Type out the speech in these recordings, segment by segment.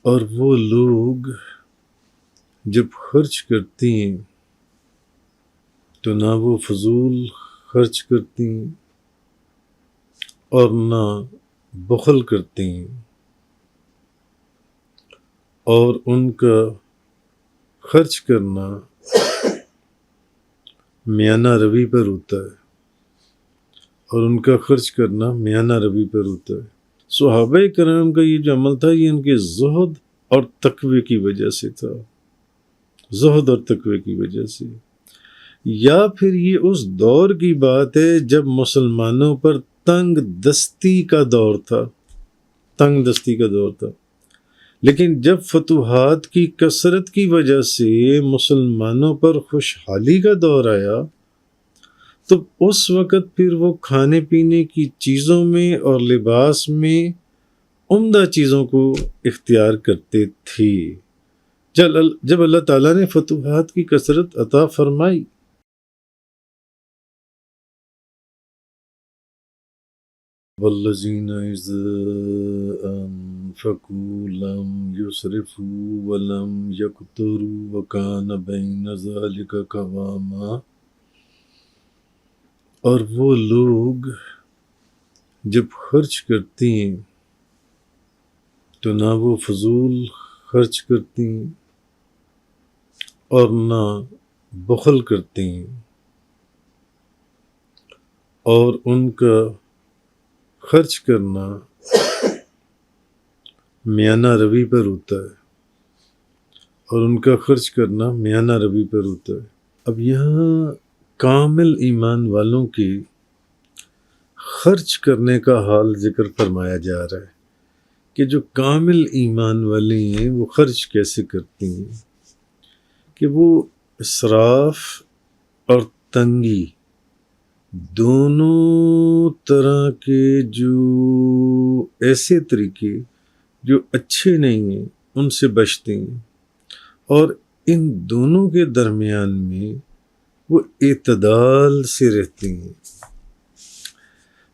اور وہ لوگ جب خرچ کرتے ہیں تو نہ وہ فضول خرچ کرتے ہیں اور نہ بخل کرتے ہیں، اور ان کا خرچ کرنا میانہ روی پر ہوتا ہے، اور ان کا خرچ کرنا میانہ روی پر ہوتا ہے۔ صحابہ کرام کا یہ جو عمل تھا یہ ان کے زہد اور تقوی کی وجہ سے تھا، زہد اور تقوی کی وجہ سے۔ یا پھر یہ اس دور کی بات ہے جب مسلمانوں پر تنگ دستی کا دور تھا، تنگ دستی کا دور تھا، لیکن جب فتوحات کی کثرت کی وجہ سے مسلمانوں پر خوشحالی کا دور آیا تو اس وقت پھر وہ کھانے پینے کی چیزوں میں اور لباس میں عمدہ چیزوں کو اختیار کرتے تھے۔ جب اللہ تعالیٰ نے فتوحات کی کثرت عطا فرمائی، والذین اذا انفقوا لم یسرفوا ولم یقتروا وکان بین ذلک قواما، اور وہ لوگ جب خرچ کرتے ہیں تو نہ وہ فضول خرچ کرتے ہیں اور نہ بخل کرتے ہیں، اور ان کا خرچ کرنا میانہ روی پر ہوتا ہے، اور ان کا خرچ کرنا میانہ روی پر ہوتا ہے۔ اب یہاں کامل ایمان والوں کے خرچ کرنے کا حال ذکر فرمایا جا رہا ہے کہ جو کامل ایمان والے ہیں وہ خرچ کیسے کرتے ہیں، کہ وہ اسراف اور تنگی دونوں طرح کے جو ایسے طریقے جو اچھے نہیں ہیں ان سے بچتے ہیں، اور ان دونوں کے درمیان میں وہ اعتدال سے رہتے ہیں۔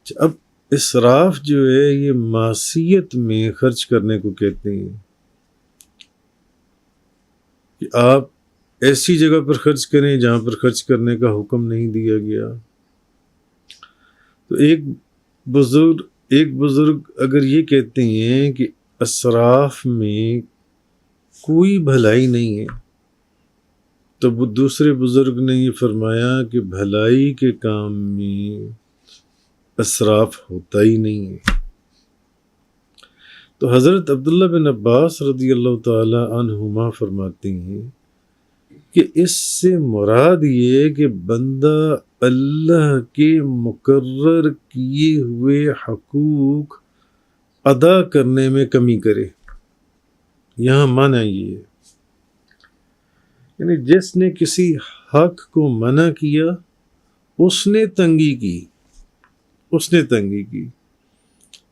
اب اسراف جو ہے یہ معصیت میں خرچ کرنے کو کہتے ہیں، کہ آپ ایسی جگہ پر خرچ کریں جہاں پر خرچ کرنے کا حکم نہیں دیا گیا۔ تو ایک بزرگ اگر یہ کہتے ہیں کہ اسراف میں کوئی بھلائی نہیں ہے، تو وہ دوسرے بزرگ نے یہ فرمایا کہ بھلائی کے کام میں اسراف ہوتا ہی نہیں ہے۔ تو حضرت عبداللہ بن عباس رضی اللہ تعالی عنہما فرماتے ہیں کہ اس سے مراد یہ ہے کہ بندہ اللہ کے مقرر کیے ہوئے حقوق ادا کرنے میں کمی کرے۔ یہاں معنی یہ ہے، یعنی جس نے کسی حق کو منع کیا اس نے تنگی کی،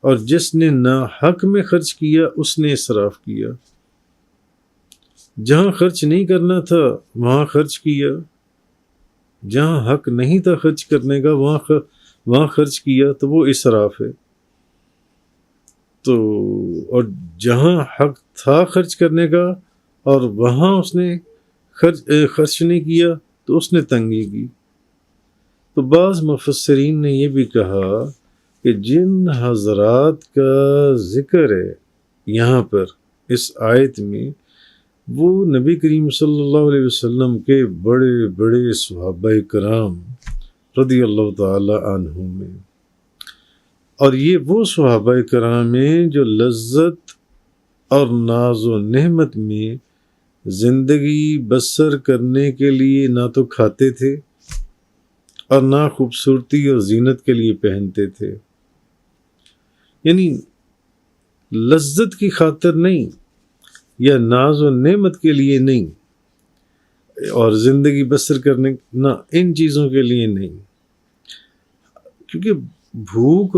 اور جس نے ناحق میں خرچ کیا اس نے اسراف کیا۔ جہاں خرچ نہیں کرنا تھا وہاں خرچ کیا، جہاں حق نہیں تھا خرچ کرنے کا وہاں خرچ کیا، تو وہ اسراف ہے۔ تو اور جہاں حق تھا خرچ کرنے کا اور وہاں اس نے خرچ نہیں کیا تو اس نے تنگی کی۔ تو بعض مفسرین نے یہ بھی کہا کہ جن حضرات کا ذکر ہے یہاں پر اس آیت میں، وہ نبی کریم صلی اللہ علیہ وسلم کے بڑے بڑے صحابہ کرام رضی اللہ تعالی عنہم میں، اور یہ وہ صحابہ کرام ہیں جو لذت اور ناز و نعمت میں زندگی بسر کرنے کے لیے نہ تو کھاتے تھے اور نہ خوبصورتی اور زینت کے لیے پہنتے تھے، یعنی لذت کی خاطر نہیں یا ناز و نعمت کے لیے نہیں اور زندگی بسر کرنے نہ، ان چیزوں کے لیے نہیں، کیونکہ بھوک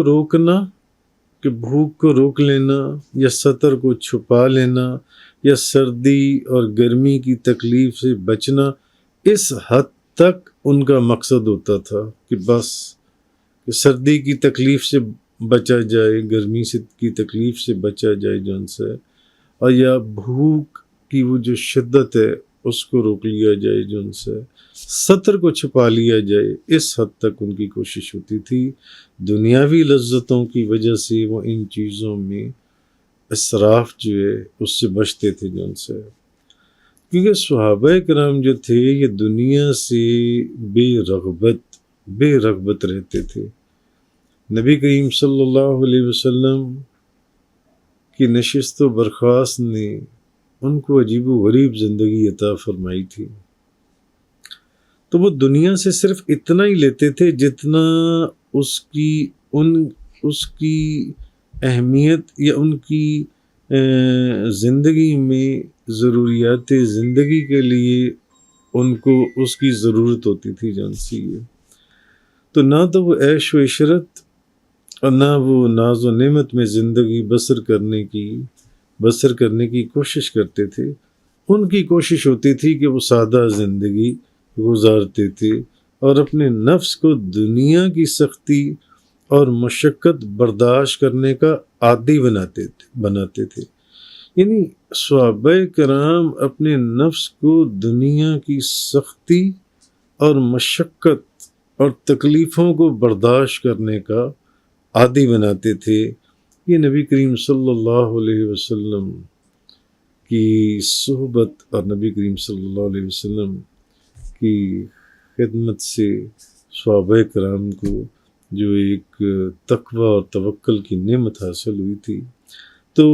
کو روک لینا یا سطر کو چھپا لینا یا سردی اور گرمی کی تکلیف سے بچنا، اس حد تک ان کا مقصد ہوتا تھا کہ بس کہ سردی کی تکلیف سے بچا جائے، گرمی کی تکلیف سے بچا جائے جن سے، اور یا بھوک کی وہ جو شدت ہے اس کو روک لیا جائے، جو ان سے سطر کو چھپا لیا جائے، اس حد تک ان کی کوشش ہوتی تھی۔ دنیاوی لذتوں کی وجہ سے وہ ان چیزوں میں اسراف جو ہے اس سے بچتے تھے، جو ان سے، کیونکہ صحابہ کرام جو تھے یہ دنیا سے بے رغبت رہتے تھے۔ نبی کریم صلی اللہ علیہ وسلم کی نشست و برخاست نے ان کو عجیب و غریب زندگی عطا فرمائی تھی، تو وہ دنیا سے صرف اتنا ہی لیتے تھے جتنا اس کی اہمیت یا ان کی زندگی میں ضروریات زندگی کے لیے ان کو اس کی ضرورت ہوتی تھی، جان سی ہے۔ تو نہ تو وہ عیش و عشرت اور نہ وہ ناز و نعمت میں زندگی بسر کرنے کی کوشش کرتے تھے۔ ان کی کوشش ہوتی تھی کہ وہ سادہ زندگی گزارتے تھے اور اپنے نفس کو دنیا کی سختی اور مشقت برداشت کرنے کا عادی بناتے تھے۔ یعنی صحابہ کرام اپنے نفس کو دنیا کی سختی اور مشقت اور تکلیفوں کو برداشت کرنے کا عادی بناتے تھے۔ یہ نبی کریم صلی اللہ علیہ وسلم کی صحبت اور نبی کریم صلی اللہ علیہ وسلم کی خدمت سے صحابہ کرام کو جو ایک تقوی اور توکل کی نعمت حاصل ہوئی تھی، تو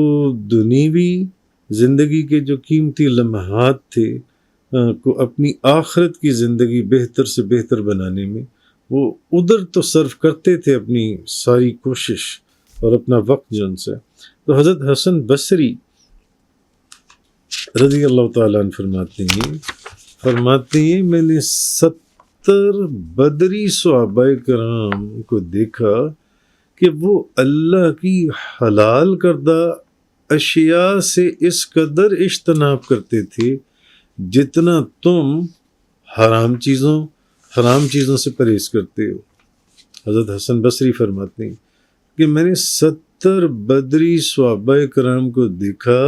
دنیوی زندگی کے جو قیمتی لمحات تھے کو اپنی آخرت کی زندگی بہتر سے بہتر بنانے میں وہ ادھر تو صرف کرتے تھے اپنی ساری کوشش اور اپنا وقت جن سے۔ تو حضرت حسن بصری رضی اللہ تعالیٰ عنہ فرماتے ہیں میں نے 70 بدری صحابہ کرام کو دیکھا کہ وہ اللہ کی حلال کردہ اشیاء سے اس قدر اجتناب کرتے تھے جتنا تم حرام چیزوں سے پرہیز کرتے ہو۔ حضرت حسن بصری فرماتے ہیں کہ میں نے 70 بدری صحابہ کرام کو دیکھا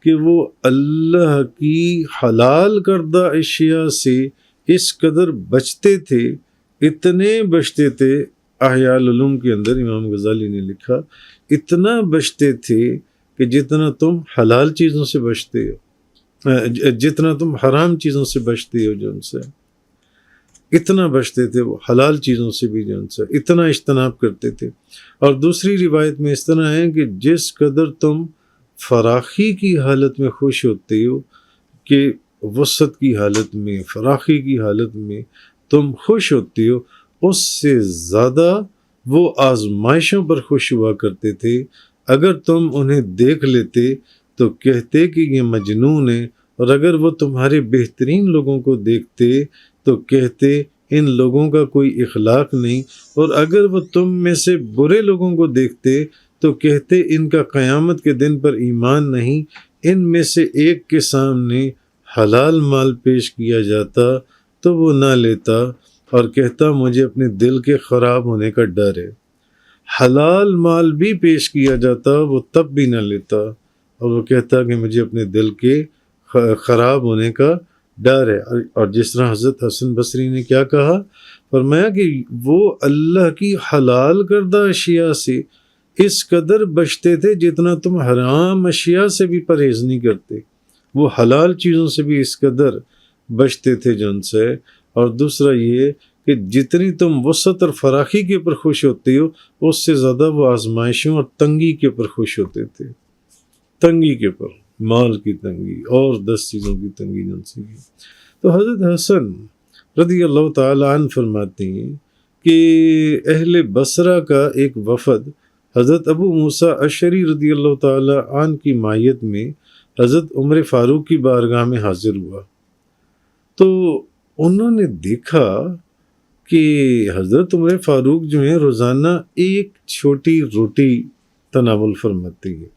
کہ وہ اللہ کی حلال کردہ اشیاء سے اس قدر بچتے تھے، اتنے بچتے تھے، احیاء العلوم کے اندر امام غزالی نے لکھا اتنا بچتے تھے کہ جتنا تم حلال چیزوں سے بچتے ہو، جتنا تم حرام چیزوں سے بچتے ہو، جو ان سے اتنا بچتے تھے وہ حلال چیزوں سے بھی، جو ان سے اتنا اجتناب کرتے تھے۔ اور دوسری روایت میں اس طرح ہے کہ جس قدر تم فراخی کی حالت میں خوش ہوتے ہو، کہ وسعت کی حالت میں، فراخی کی حالت میں تم خوش ہوتے ہو، اس سے زیادہ وہ آزمائشوں پر خوش ہوا کرتے تھے۔ اگر تم انہیں دیکھ لیتے تو کہتے کہ یہ مجنون ہے، اور اگر وہ تمہارے بہترین لوگوں کو دیکھتے تو کہتے ان لوگوں کا کوئی اخلاق نہیں، اور اگر وہ تم میں سے برے لوگوں کو دیکھتے تو کہتے ان کا قیامت کے دن پر ایمان نہیں۔ ان میں سے ایک کے سامنے حلال مال پیش کیا جاتا تو وہ نہ لیتا اور کہتا مجھے اپنے دل کے خراب ہونے کا ڈر ہے۔ حلال مال بھی پیش کیا جاتا وہ تب بھی نہ لیتا اور وہ کہتا کہ مجھے اپنے دل کے خراب ہونے کا ڈر ہے۔ اور جس طرح حضرت حسن بصری نے کیا کہا، فرمایا کہ وہ اللہ کی حلال کردہ اشیاء سے اس قدر بچتے تھے جتنا تم حرام اشیاء سے بھی پرہیز نہیں کرتے، وہ حلال چیزوں سے بھی اس قدر بچتے تھے جن سے۔ اور دوسرا یہ کہ جتنی تم وسعت اور فراخی کے اوپر خوش ہوتے ہو، اس سے زیادہ وہ آزمائشوں اور تنگی کے اوپر خوش ہوتے تھے، تنگی کے اوپر، مال کی تنگی اور 10 چیزوں کی تنگی جن سے۔ تو حضرت حسن رضی اللہ تعالیٰ عنہ فرماتے ہیں کہ اہل بصرہ کا ایک وفد حضرت ابو موسیٰ اشعری رضی اللہ تعالیٰ عنہ کی مائیت میں حضرت عمر فاروق کی بارگاہ میں حاضر ہوا، تو انہوں نے دیکھا کہ حضرت عمر فاروق جو ہیں روزانہ ایک چھوٹی روٹی تناول فرماتے ہیں۔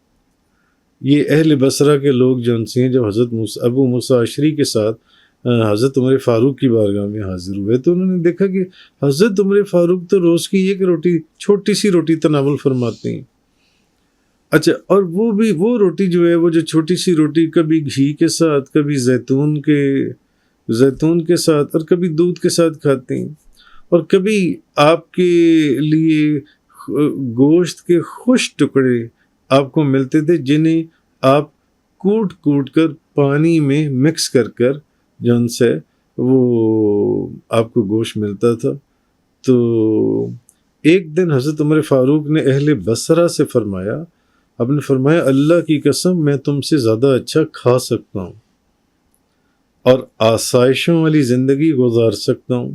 یہ اہل بصرہ کے لوگ جو ان سے ہیں، جب حضرت ابو موسیٰ اشعری کے ساتھ حضرت عمر فاروق کی بارگاہ میں حاضر ہوئے تو انہوں نے دیکھا کہ حضرت عمر فاروق تو روز کی ایک روٹی، چھوٹی سی روٹی تناول فرماتے ہیں۔ اچھا، اور وہ روٹی جو ہے، وہ جو چھوٹی سی روٹی، کبھی گھی کے ساتھ، کبھی زیتون کے ساتھ، اور کبھی دودھ کے ساتھ کھاتے ہیں، اور کبھی آپ کے لیے گوشت کے خوش ٹکڑے آپ کو ملتے تھے، جنہیں آپ کوٹ کوٹ کر پانی میں مکس کر جن سے وہ آپ کو گوشت ملتا تھا۔ تو ایک دن حضرت عمر فاروق نے اہل بصرہ سے فرمایا، آپ نے فرمایا اللہ کی قسم میں تم سے زیادہ اچھا کھا سکتا ہوں اور آسائشوں والی زندگی گزار سکتا ہوں،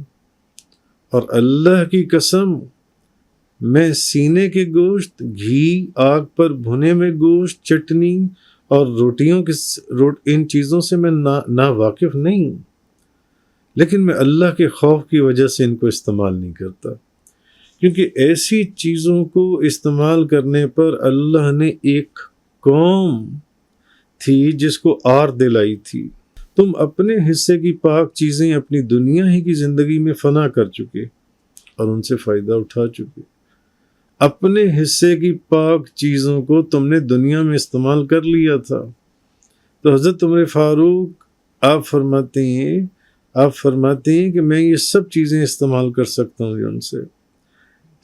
اور اللہ کی قسم میں سینے کے گوشت، گھی، آگ پر بھنے میں گوشت، چٹنی اور ان چیزوں سے میں نا واقف نہیں ہوں، لیکن میں اللہ کے خوف کی وجہ سے ان کو استعمال نہیں کرتا، کیونکہ ایسی چیزوں کو استعمال کرنے پر اللہ نے ایک قوم تھی جس کو آر دلائی تھی۔ تم اپنے حصے کی پاک چیزیں اپنی دنیا ہی کی زندگی میں فنا کر چکے اور ان سے فائدہ اٹھا چکے۔ اپنے حصے کی پاک چیزوں کو تم نے دنیا میں استعمال کر لیا تھا۔ تو حضرت عمر فاروق آپ فرماتے ہیں کہ میں یہ سب چیزیں استعمال کر سکتا ہوں، ان سے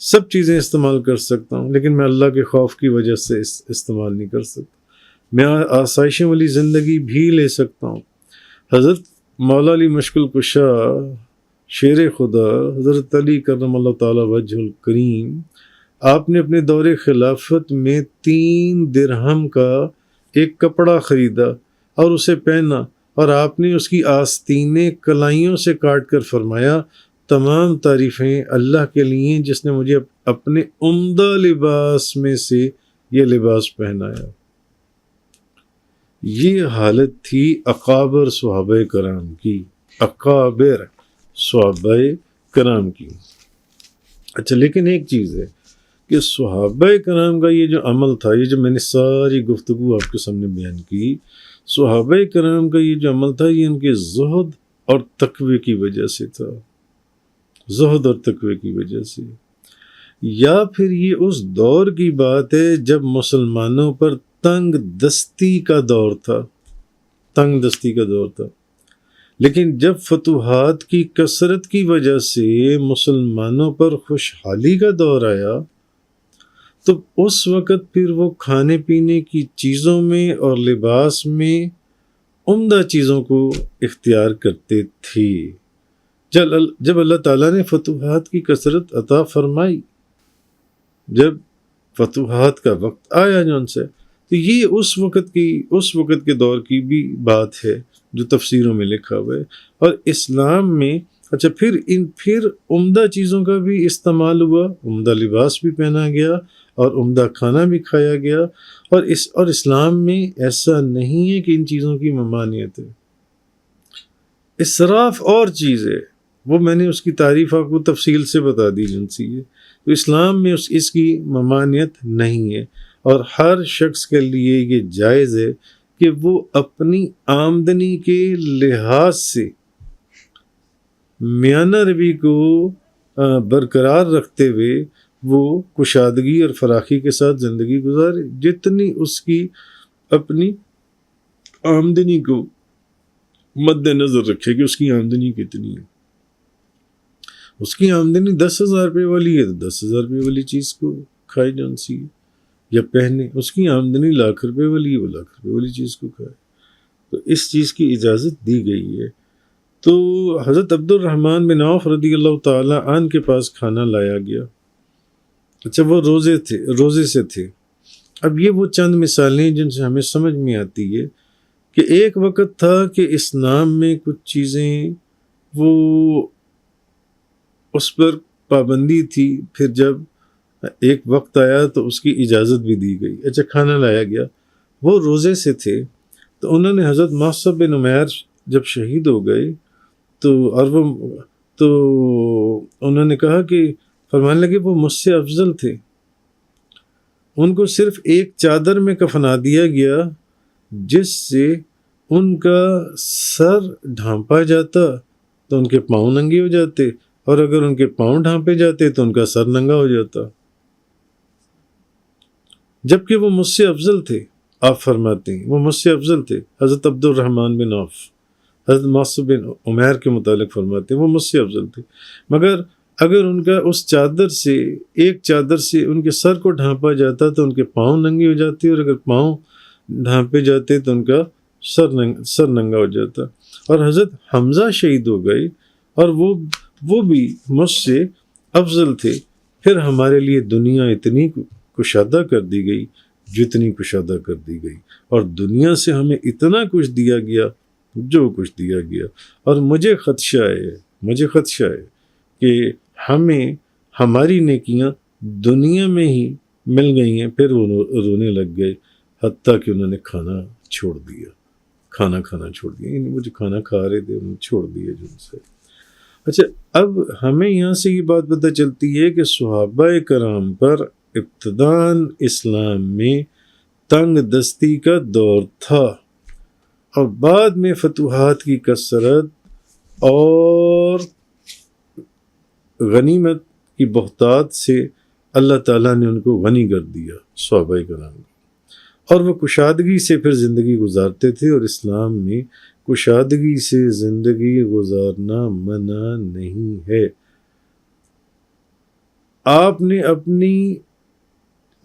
سب چیزیں استعمال کر سکتا ہوں، لیکن میں اللہ کے خوف کی وجہ سے استعمال نہیں کر سکتا۔ میں آسائشوں والی زندگی بھی لے سکتا ہوں۔ حضرت مولا علی مشکل کشا شیر خدا حضرت علی کرم اللہ تعالی وجہ الکریم، آپ نے اپنے دور خلافت میں 3 درہم کا ایک کپڑا خریدا اور اسے پہنا، اور آپ نے اس کی آستینیں کلائیوں سے کاٹ کر فرمایا تمام تعریفیں اللہ کے لیے جس نے مجھے اپنے عمدہ لباس میں سے یہ لباس پہنایا۔ یہ حالت تھی اکابر صحابہ کرام کی، اکابر صحابہ کرام کی۔ اچھا، لیکن ایک چیز ہے کہ صحابہ کرام کا یہ جو عمل تھا، یہ جو میں نے ساری گفتگو آپ کے سامنے بیان کی، صحابہ کرام کا یہ جو عمل تھا، یہ ان کے زہد اور تقوی کی وجہ سے تھا، زہد اور تقوی کی وجہ سے۔ یا پھر یہ اس دور کی بات ہے جب مسلمانوں پر تنگ دستی کا دور تھا، لیکن جب فتوحات کی کثرت کی وجہ سے مسلمانوں پر خوشحالی کا دور آیا، تو اس وقت پھر وہ کھانے پینے کی چیزوں میں اور لباس میں عمدہ چیزوں کو اختیار کرتے تھے۔ جب اللہ تعالیٰ نے فتوحات کی کثرت عطا فرمائی، جب فتوحات کا وقت آیا جن سے، تو یہ اس وقت کے دور کی بھی بات ہے جو تفسیروں میں لکھا ہوا ہے۔ اور اسلام میں اچھا پھر عمدہ چیزوں کا بھی استعمال ہوا، عمدہ لباس بھی پہنا گیا اور عمدہ کھانا بھی کھایا گیا، اور اسلام میں ایسا نہیں ہے کہ ان چیزوں کی ممانعت ہے۔ اسراف اور چیز ہے، وہ میں نے اس کی تعریف آپ کو تفصیل سے بتا دی جن سی ہے۔ تو اسلام میں اس کی ممانعت نہیں ہے، اور ہر شخص کے لیے یہ جائز ہے کہ وہ اپنی آمدنی کے لحاظ سے میانہ روی کو برقرار رکھتے ہوئے وہ کشادگی اور فراخی کے ساتھ زندگی گزارے، جتنی اس کی اپنی آمدنی کو مد نظر رکھے کہ اس کی آمدنی کتنی ہے۔ اس کی آمدنی 10,000 روپے والی ہے تو 10,000 روپے والی چیز کو کھائے جان سی یا پہنے، اس کی آمدنی لاکھ روپے والی ہے، وہ لاکھ روپے والی چیز کو کھائے۔ تو اس چیز کی اجازت دی گئی ہے۔ تو حضرت عبد الرحمن بن عوف رضی اللہ تعالیٰ عنہ کے پاس کھانا لایا گیا۔ اچھا، وہ روزے سے تھے۔ اب یہ وہ چند مثالیں جن سے ہمیں سمجھ میں آتی ہے کہ ایک وقت تھا کہ اسلام میں کچھ چیزیں وہ اس پر پابندی تھی، پھر جب ایک وقت آیا تو اس کی اجازت بھی دی گئی۔ اچھا، کھانا لایا گیا، وہ روزے سے تھے، تو انہوں نے حضرت مصعب بن عمیر جب شہید ہو گئے تو انہوں نے کہا کہ فرمانے لگے وہ مجھ سے افضل تھے، ان کو صرف ایک چادر میں کفنا دیا گیا جس سے ان کا سر ڈھانپا جاتا تو ان کے پاؤں ننگے ہو جاتے، اور اگر ان کے پاؤں ڈھانپے جاتے تو ان کا سر ننگا ہو جاتا۔ جبکہ وہ مجھ سے افضل تھے. آپ فرماتے ہیں وہ مجھ سے افضل تھے. حضرت عبد الرحمن بن عوف حضرت مصعب بن عمیر کے متعلق فرماتے ہیں وہ مجھ سے افضل تھے، مگر اگر ان کا اس چادر سے ایک چادر سے ان کے سر کو ڈھانپا جاتا تو ان کے پاؤں ننگے ہو جاتے، اور اگر پاؤں ڈھانپے جاتے تو ان کا سر ننگا ہو جاتا. اور حضرت حمزہ شہید ہو گئے اور وہ بھی مجھ سے افضل تھے. پھر ہمارے لیے دنیا اتنی کشادہ کر دی گئی جتنی کشادہ کر دی گئی، اور دنیا سے ہمیں اتنا کچھ دیا گیا جو کچھ دیا گیا. اور مجھے خدشہ ہے کہ ہمیں ہماری نیکیاں دنیا میں ہی مل گئی ہیں. پھر وہ رونے لگ گئے، حتیٰ کہ انہوں نے کھانا کھانا چھوڑ دیا. یعنی وہ جو کھانا کھا رہے تھے انہوں نے چھوڑ دیا جن سے. اچھا، اب ہمیں یہاں سے یہ بات پتہ چلتی ہے کہ صحابہ کرام پر ابتداً اسلام میں تنگ دستی کا دور تھا، اور بعد میں فتوحات کی کثرت اور غنیمت کی بہتات سے اللہ تعالیٰ نے ان کو غنی کر دیا صحابہ کرام کو، اور وہ کشادگی سے پھر زندگی گزارتے تھے. اور اسلام میں کشادگی سے زندگی گزارنا منع نہیں ہے. آپ نے اپنی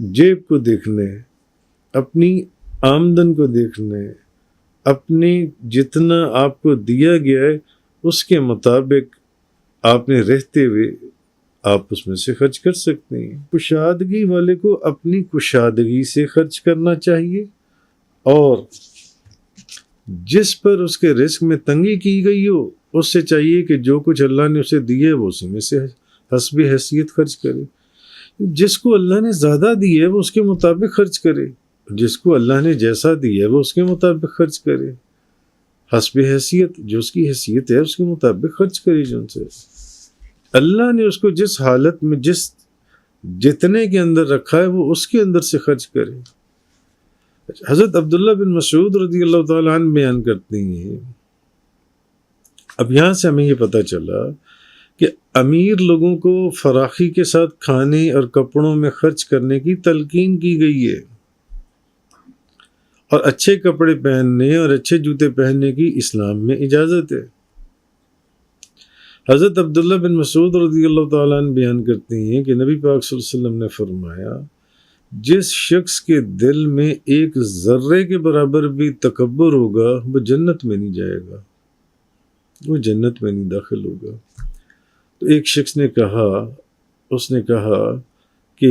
جیب کو دیکھنا ہے، اپنی آمدن کو دیکھنا ہے، اپنے جتنا آپ کو دیا گیا ہے اس کے مطابق آپ نے رہتے ہوئے آپ اس میں سے خرچ کر سکتے ہیں. کشادگی والے کو اپنی کشادگی سے خرچ کرنا چاہیے، اور جس پر اس کے رزق میں تنگی کی گئی ہو اس سے چاہیے کہ جو کچھ اللہ نے اسے دیا ہے وہ اسی میں سے حسب حیثیت خرچ کرے. جس کو اللہ نے زیادہ دیا ہے وہ اس کے مطابق خرچ کرے، جس کو اللہ نے جیسا دیا ہے وہ اس کے مطابق خرچ کرے. حسب حیثیت، جو اس کی حیثیت ہے اس کے مطابق خرچ کرے. جن سے اللہ نے اس کو جس حالت میں جتنے کے اندر رکھا ہے وہ اس کے اندر سے خرچ کرے. حضرت عبداللہ بن مسعود رضی اللہ تعالیٰ عنہ بیان کرتے ہیں. اب یہاں سے ہمیں یہ پتہ چلا کہ امیر لوگوں کو فراخی کے ساتھ کھانے اور کپڑوں میں خرچ کرنے کی تلقین کی گئی ہے، اور اچھے کپڑے پہننے اور اچھے جوتے پہننے کی اسلام میں اجازت ہے. حضرت عبداللہ بن مسعود رضی اللہ تعالیٰ عنہ بیان کرتے ہیں کہ نبی پاک صلی اللہ علیہ وسلم نے فرمایا، جس شخص کے دل میں ایک ذرے کے برابر بھی تکبر ہوگا وہ جنت میں نہیں جائے گا، وہ جنت میں نہیں داخل ہوگا. تو ایک شخص نے کہا کہ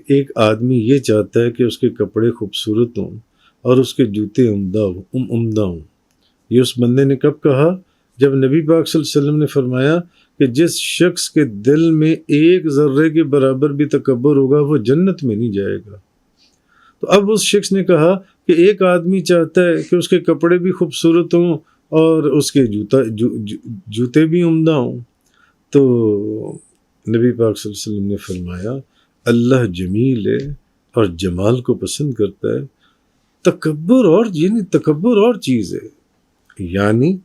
ایک آدمی یہ چاہتا ہے کہ اس کے کپڑے خوبصورت ہوں اور اس کے جوتے عمدہ ہوں. یہ اس بندے نے کب کہا؟ جب نبی پاک صلی اللہ علیہ وسلم نے فرمایا کہ جس شخص کے دل میں ایک ذرے کے برابر بھی تکبر ہوگا وہ جنت میں نہیں جائے گا. تو اب اس شخص نے کہا کہ ایک آدمی چاہتا ہے کہ اس کے کپڑے بھی خوبصورت ہوں اور اس کے جوتے بھی عمدہ ہوں. تو نبی پاک صلی اللہ علیہ وسلم نے فرمایا، اللہ جمیل ہے اور جمال کو پسند کرتا ہے. تکبر اور چیز ہے، یعنی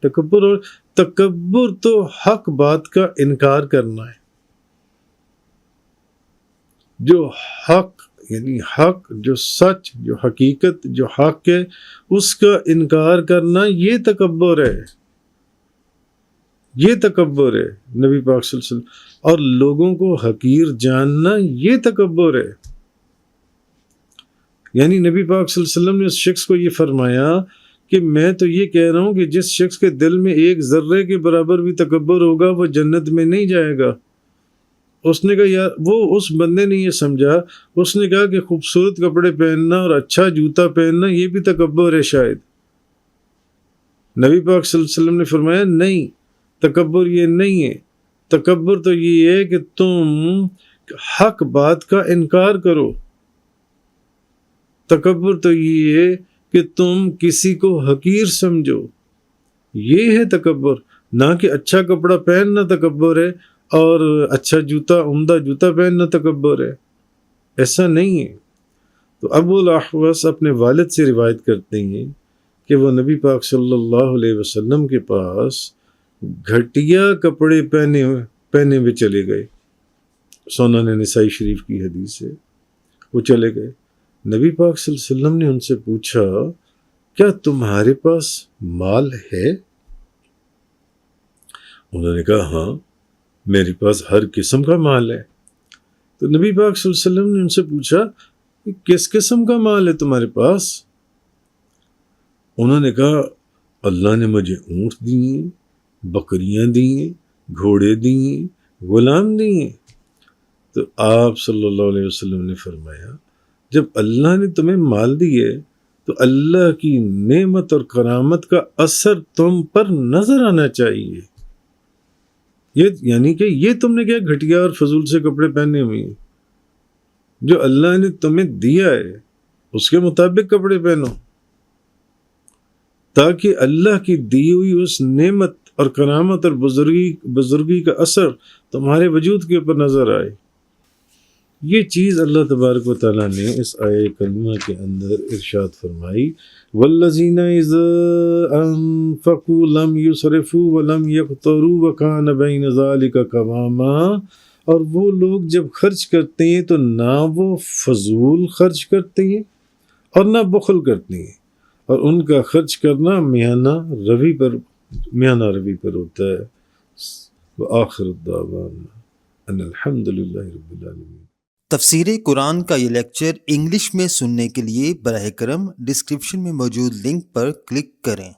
تکبر تو حق بات کا انکار کرنا ہے. جو حق یعنی حق، جو سچ، جو حقیقت، جو حق ہے اس کا انکار کرنا یہ تکبر ہے. نبی پاک صلی اللہ علیہ وسلم اور لوگوں کو حقیر جاننا یہ تکبر ہے. یعنی نبی پاک صلی اللہ علیہ وسلم نے اس شخص کو یہ فرمایا کہ میں تو یہ کہہ رہا ہوں کہ جس شخص کے دل میں ایک ذرے کے برابر بھی تکبر ہوگا وہ جنت میں نہیں جائے گا. اس نے کہا یار، وہ اس بندے نے یہ سمجھا، اس نے کہا کہ خوبصورت کپڑے پہننا اور اچھا جوتا پہننا یہ بھی تکبر ہے شاید. نبی پاک صلی اللہ علیہ وسلم نے فرمایا نہیں، تکبر یہ نہیں ہے. تکبر تو یہ ہے کہ تم حق بات کا انکار کرو. تکبر تو یہ ہے کہ تم کسی کو حقیر سمجھو. یہ ہے تکبر، نہ کہ اچھا کپڑا پہننا تکبر ہے اور اچھا جوتا، عمدہ جوتا پہننا تکبر ہے. ایسا نہیں ہے. تو ابو الاحوص اپنے والد سے روایت کرتے ہیں کہ وہ نبی پاک صلی اللہ علیہ وسلم کے پاس گھٹیا کپڑے پہنے ہوئے چلے گئے. سنن نسائی شریف کی حدیث ہے. وہ چلے گئے نبی پاک صلی اللہ علیہ وسلم نے ان سے پوچھا کیا تمہارے پاس مال ہے؟ انہوں نے کہا ہاں میرے پاس ہر قسم کا مال ہے۔ تو نبی پاک صلی اللہ علیہ وسلم نے ان سے پوچھا کس قسم کا مال ہے تمہارے پاس؟ انہوں نے کہا اللہ نے مجھے اونٹ دیے، بکریاں دیے، گھوڑے دیے، غلام دیے۔ تو آپ صلی اللہ علیہ وسلم نے فرمایا جب اللہ نے تمہیں مال دیے تو اللہ کی نعمت اور کرامت کا اثر تم پر نظر آنا چاہیے۔ یعنی کہ یہ تم نے کیا گھٹیا اور فضول سے کپڑے پہنے ہوئے ہیں؟ جو اللہ نے تمہیں دیا ہے اس کے مطابق کپڑے پہنو، تاکہ اللہ کی دی ہوئی اس نعمت اور کرامت اور بزرگی کا اثر تمہارے وجود کے اوپر نظر آئے۔ یہ چیز اللہ تبارک و تعالیٰ نے اس آیہ کریمہ کے اندر ارشاد فرمائی، وَالَّذِينَ إِذَا أَنفَقُوا لَمْ يُسْرِفُوا وَلَمْ يَقْتُرُوا وَكَانَ بَيْنَ ذَلِكَ قَوَامًا، اور وہ لوگ جب خرچ کرتے ہیں تو نہ وہ فضول خرچ کرتے ہیں اور نہ بخل کرتے ہیں، اور ان کا خرچ کرنا میانہ روی پر ہوتا ہے۔ وآخر الدعوانا ان الحمد للہ رب العالمین۔ تفسیر قرآن کا یہ لیکچر انگلش میں سننے کے لیے براہ کرم ڈسکرپشن میں موجود لنک پر کلک کریں۔